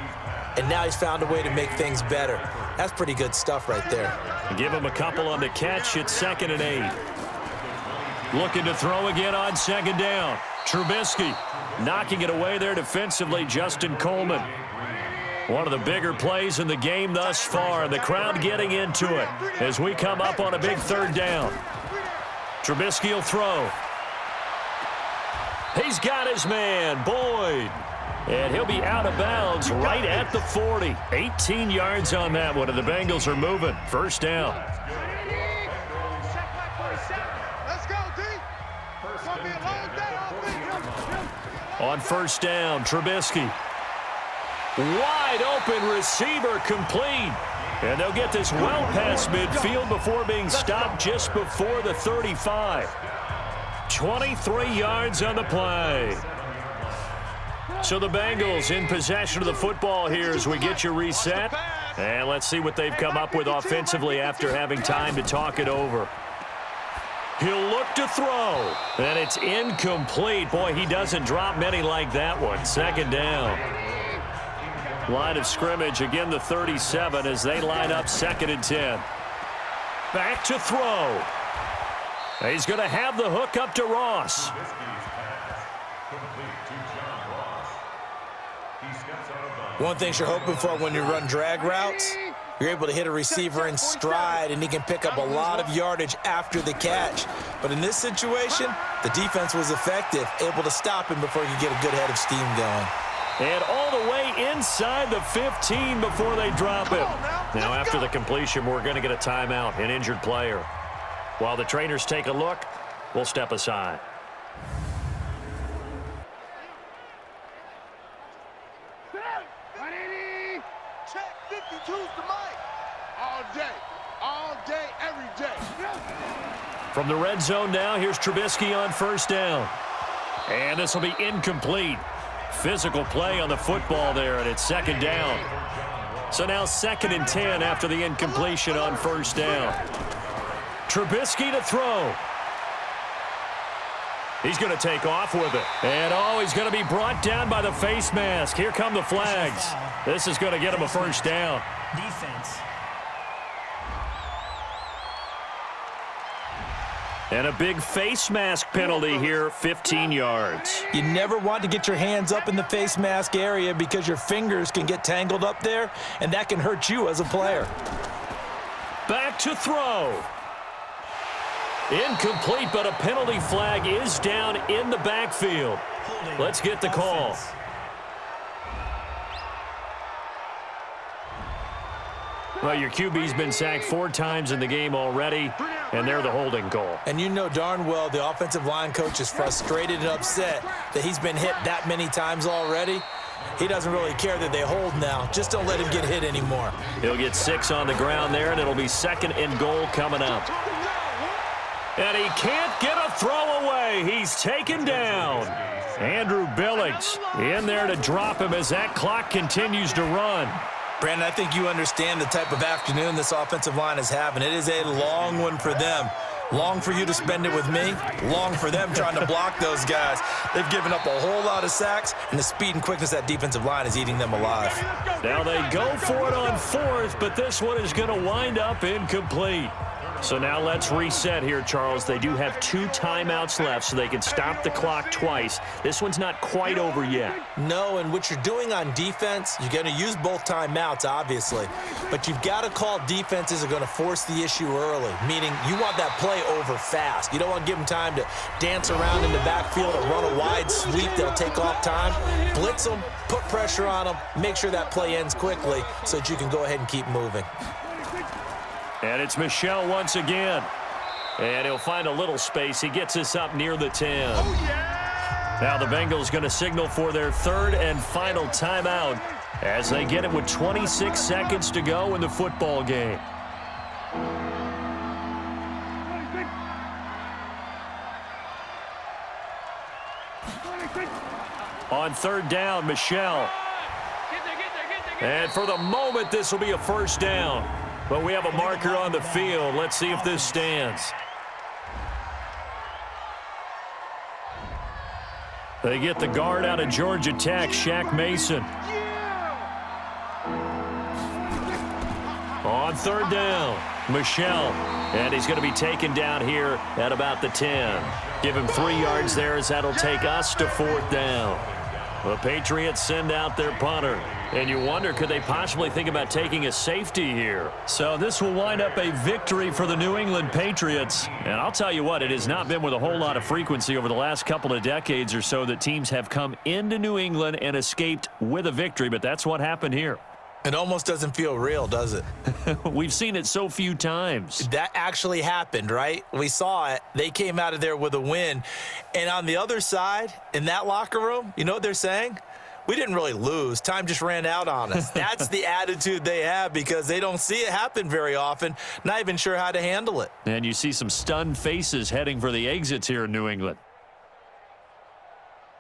and now he's found a way to make things better. That's pretty good stuff right there. Give him a couple on the catch. It's 2nd and 8. Looking to throw again on 2nd down. Trubisky knocking it away there defensively, Justin Coleman. One of the bigger plays in the game thus far. The crowd getting into it as we come up on a big 3rd down. Trubisky will throw. He's got his man, Boyd. And he'll be out of bounds right at the 40. 18 yards on that one, and the Bengals are moving. 1st down. On 1st down, Trubisky. Wide open receiver complete. And they'll get this well past midfield before being stopped just before the 35. 23 yards on the play. So the Bengals in possession of the football here as we get you reset. And let's see what they've come up with offensively after having time to talk it over. He'll look to throw, and it's incomplete. Boy, he doesn't drop many like that one. 2nd down. Line of scrimmage, again the 37 as they line up 2nd and 10. Back to throw. He's going to have the hook up to Ross. One thing you're hoping for when you run drag routes, you're able to hit a receiver in stride, and he can pick up a lot of yardage after the catch. But in this situation, the defense was effective, able to stop him before he could get a good head of steam going. And all the way inside the 15 before they drop him. Now, after the completion, we're going to get a timeout, an injured player. While the trainers take a look, we'll step aside. From the red zone now, here's Trubisky on 1st down. And this will be incomplete. Physical play on the football there, and it's 2nd down. So now 2nd and 10 after the incompletion on 1st down. Trubisky to throw. He's going to take off with it. And, he's going to be brought down by the face mask. Here come the flags. This is going to get him a 1st down. Defense. And a big face mask penalty here, 15 yards. You never want to get your hands up in the face mask area because your fingers can get tangled up there, and that can hurt you as a player. Back to throw. Incomplete, but a penalty flag is down in the backfield. Let's get the call. Well, your QB's been sacked 4 times in the game already, and they're the holding goal. And you know darn well the offensive line coach is frustrated and upset that he's been hit that many times already. He doesn't really care that they hold now. Just don't let him get hit anymore. He'll get 6 on the ground there, and it'll be 2nd and goal coming up. And he can't get a throw away. He's taken down. Andrew Billings in there to drop him as that clock continues to run. Brandon, I think you understand the type of afternoon this offensive line is having. It is a long one for them. Long for you to spend it with me. Long for them trying to block those guys. They've given up a whole lot of sacks, and the speed and quickness of that defensive line is eating them alive. Now they go for it on 4th, but this one is going to wind up incomplete. So now let's reset here, Charles. They do have 2 timeouts left, so they can stop the clock twice. This one's not quite over yet. No, and what you're doing on defense, you're going to use both timeouts, obviously. But you've got to call defenses are going to force the issue early, meaning you want that play over fast. You don't want to give them time to dance around in the backfield or run a wide sweep. They'll take off time. Blitz them, put pressure on them, make sure that play ends quickly so that you can go ahead and keep moving. And it's Michel once again. And he'll find a little space. He gets us up near the 10. Now the Bengals going to signal for their 3rd and final timeout as they get it with 26 seconds to go in the football game. On 3rd down, Michel. And for the moment, this will be a 1st down. But we have a marker on the field. Let's see if this stands. They get the guard out of Georgia Tech, Shaq Mason. On 3rd down, Michel. And he's going to be taken down here at about the 10. Give him 3 yards there as that'll take us to 4th down. The Patriots send out their punter. And you wonder, could they possibly think about taking a safety here? So this will wind up a victory for the New England Patriots. And I'll tell you what, it has not been with a whole lot of frequency over the last couple of decades or so that teams have come into New England and escaped with a victory. But that's what happened here. It almost doesn't feel real, does it? We've seen it so few times. That actually happened, right? We saw it. They came out of there with a win. And on the other side, in that locker room, you know what they're saying? We didn't really lose. Time just ran out on us. That's the attitude they have because they don't see it happen very often, not even sure how to handle it. And you see some stunned faces heading for the exits here in New England.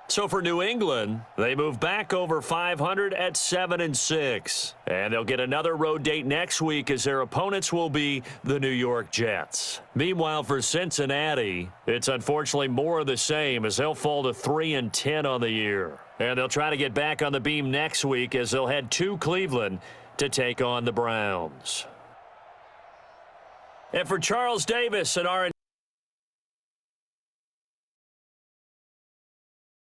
So for New England, they move back over 500 at 7-6. And they'll get another road date next week as their opponents will be the New York Jets. Meanwhile, for Cincinnati, it's unfortunately more of the same as they'll fall to 3-10 on the year. And they'll try to get back on the beam next week as they'll head to Cleveland to take on the Browns. And for Charles Davis and our